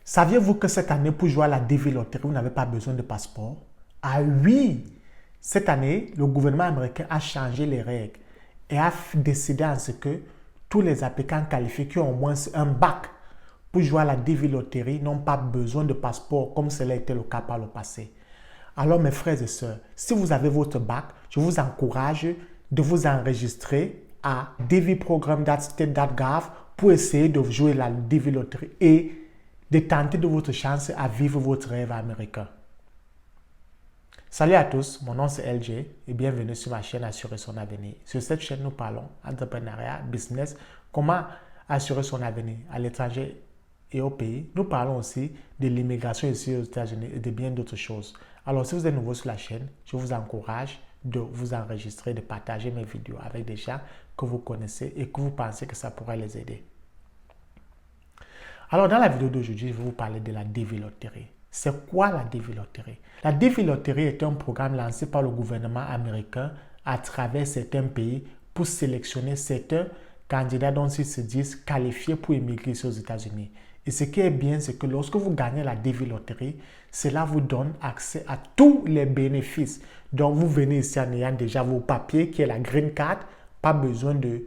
Saviez-vous que cette année, pour jouer à la DV Lottery, vous n'avez pas besoin de passeport? Ah oui! Cette année, le gouvernement américain a changé les règles et a décidé en ce que tous les applicants qualifiés qui ont au moins un bac pour jouer à la DV Lottery n'ont pas besoin de passeport comme cela était le cas par le passé. Alors mes frères et sœurs, si vous avez votre bac, je vous encourage de vous enregistrer à dvprogram.state.gov pour essayer de jouer la DV Lottery et de tenter de votre chance à vivre votre rêve américain. Salut à tous, mon nom c'est LJ et bienvenue sur ma chaîne Assurer son avenir. Sur cette chaîne, nous parlons entrepreneuriat, business, comment assurer son avenir à l'étranger et au pays. Nous parlons aussi de l'immigration ici aux États-Unis et de bien d'autres choses. Alors, si vous êtes nouveau sur la chaîne, je vous encourage de vous enregistrer, de partager mes vidéos avec des gens que vous connaissez et que vous pensez que ça pourrait les aider. Alors, dans la vidéo d'aujourd'hui, je vais vous parler de la DV Lottery. C'est quoi la DV Lottery? La DV Lottery est un programme lancé par le gouvernement américain à travers certains pays pour sélectionner certains candidats dont ils se disent qualifiés pour immigrer aux États-Unis. Et ce qui est bien, c'est que lorsque vous gagnez la DV Lottery, cela vous donne accès à tous les bénéfices. Donc, vous venez ici en ayant déjà vos papiers, qui est la Green Card. Pas besoin de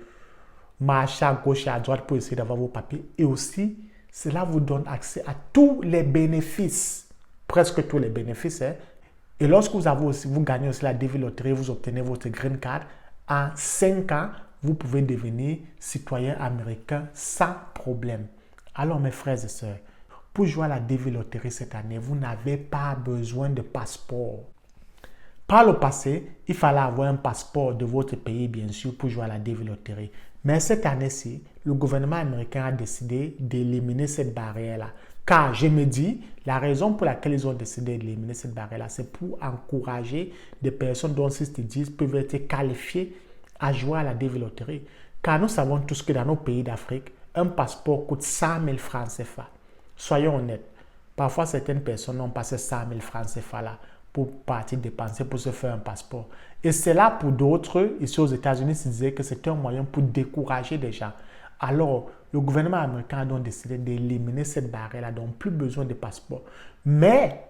marcher à gauche et à droite pour essayer d'avoir vos papiers. Et aussi, cela vous donne accès à tous les bénéfices, presque tous les bénéfices. Et lorsque vous gagnez aussi la DV Lottery, vous obtenez votre Green Card, en 5 ans, vous pouvez devenir citoyen américain sans problème. Alors mes frères et sœurs, pour jouer à la DV Lottery cette année, vous n'avez pas besoin de passeport. Par le passé, il fallait avoir un passeport de votre pays, bien sûr, pour jouer à la DV Lottery. Mais cette année-ci, le gouvernement américain a décidé d'éliminer cette barrière-là. Car je me dis, la raison pour laquelle ils ont décidé d'éliminer cette barrière-là, c'est pour encourager des personnes dont ils se disent peuvent être qualifiées à jouer à la DV Lottery. Car nous savons tous que dans nos pays d'Afrique, un passeport coûte 100 000 francs CFA. Soyons honnêtes, parfois certaines personnes n'ont pas ces 100 000 francs CFA là pour partir dépenser pour se faire un passeport. Et c'est là pour d'autres, ici aux États-Unis, se disaient que c'était un moyen pour décourager des gens. Alors, le gouvernement américain a donc décidé d'éliminer cette barrière-là, donc plus besoin de passeport. Mais,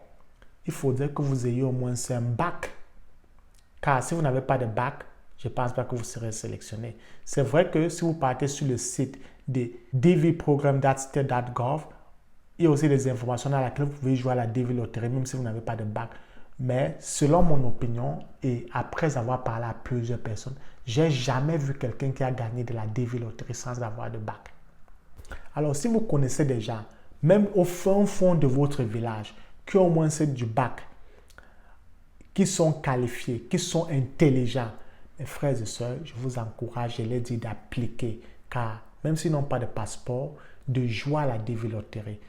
il faudrait que vous ayez au moins un bac. Car si vous n'avez pas de bac, je ne pense pas que vous serez sélectionné. C'est vrai que si vous partez sur le site de dvprogram.state.gov, il y a aussi des informations dans lesquelles vous pouvez jouer à la DV Lottery, même si vous n'avez pas de bac. Mais selon mon opinion, et après avoir parlé à plusieurs personnes, je n'ai jamais vu quelqu'un qui a gagné de la DV Lottery sans avoir de bac. Alors, si vous connaissez des gens, même au fond de votre village, qui ont au moins du bac, qui sont qualifiés, qui sont intelligents, mes frères et sœurs, je vous encourage, je l'ai dit, d'appliquer. Car même s'ils n'ont pas de passeport, de jouer à la DV Lottery.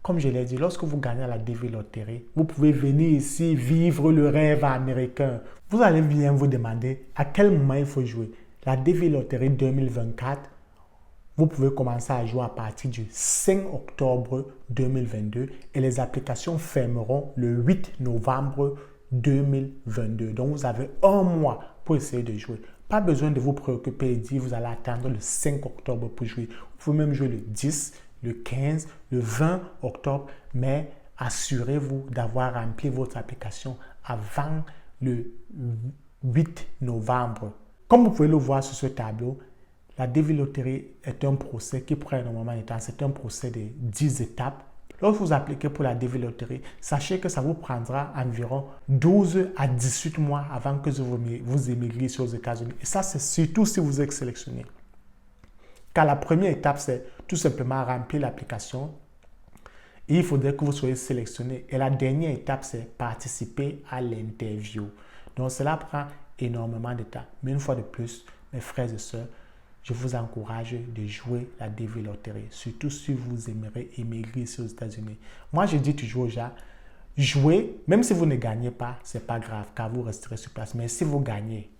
Comme je l'ai dit, lorsque vous gagnez à la DV Lottery, vous pouvez venir ici vivre le rêve américain. Vous allez bien vous demander à quel moment il faut jouer. La DV Lottery 2024, vous pouvez commencer à jouer à partir du 5 octobre 2022 et les applications fermeront le 8 novembre 2022. Donc, vous avez un mois pour essayer de jouer. Pas besoin de vous préoccuper et dire vous allez attendre le 5 octobre pour jouer. Vous pouvez même jouer le 10, le 15, le 20 octobre, mais assurez-vous d'avoir rempli votre application avant le 8 novembre. Comme vous pouvez le voir sur ce tableau, la DV Lottery est un procès qui prend énormément de temps. C'est un procès de 10 étapes. Lorsque vous appliquez pour la DV Lottery, sachez que ça vous prendra environ 12 à 18 mois avant que vous émigriez aux États-Unis. Et ça, c'est surtout si vous êtes sélectionné. Car la première étape, c'est tout simplement remplir l'application. Et il faudrait que vous soyez sélectionné. Et la dernière étape, c'est participer à l'interview. Donc, cela prend énormément de temps. Mais une fois de plus, mes frères et sœurs, je vous encourage de jouer la DV Lottery, surtout si vous aimeriez émigrer aux États-Unis. Moi, je dis toujours aux gens, jouez, même si vous ne gagnez pas, ce n'est pas grave, car vous resterez sur place. Mais si vous gagnez,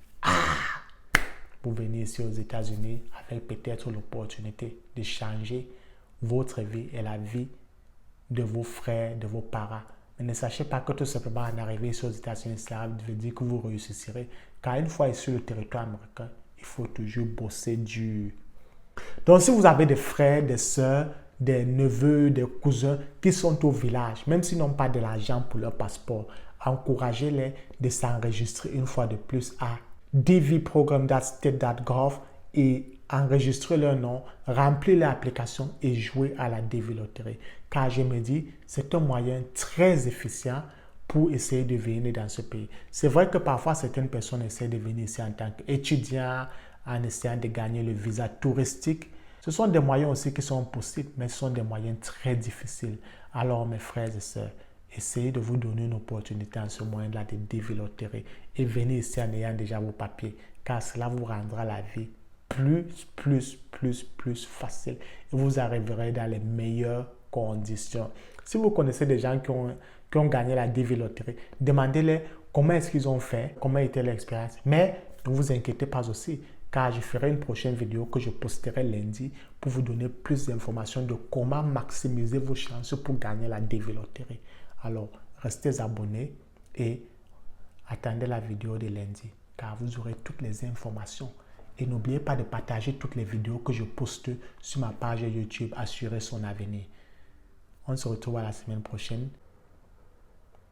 vous venez ici aux États-Unis avec peut-être l'opportunité de changer votre vie et la vie de vos frères, de vos parents. Mais ne sachez pas que tout simplement en arriver ici aux États-Unis, ça veut dire que vous réussirez. Car une fois ici sur le territoire américain, il faut toujours bosser dur. Donc, si vous avez des frères, des sœurs des neveux, des cousins qui sont au village, même s'ils n'ont pas de l'argent pour leur passeport. Encouragez-les de s'enregistrer une fois de plus à dvprogram.state.gov et enregistrer leur nom, remplir l'application et jouer à la DV Lottery. Car je me dis, c'est un moyen très efficient pour essayer de venir dans ce pays. C'est vrai que parfois certaines personnes essaient de venir ici en tant qu'étudiants, en essayant de gagner le visa touristique. Ce sont des moyens aussi qui sont possibles, mais ce sont des moyens très difficiles. Alors mes frères et sœurs, essayez de vous donner une opportunité en ce moyen-là de DV Lottery et venez ici en ayant déjà vos papiers, car cela vous rendra la vie plus facile et vous arriverez dans les meilleures conditions. Si vous connaissez des gens qui ont gagné la DV Lottery, demandez-les comment est-ce qu'ils ont fait, comment était l'expérience. Mais ne vous inquiétez pas aussi, car je ferai une prochaine vidéo que je posterai lundi pour vous donner plus d'informations de comment maximiser vos chances pour gagner la DV Lottery. Alors, restez abonnés et attendez la vidéo de lundi, car vous aurez toutes les informations. Et n'oubliez pas de partager toutes les vidéos que je poste sur ma page YouTube Assurer son avenir. On se retrouve à la semaine prochaine.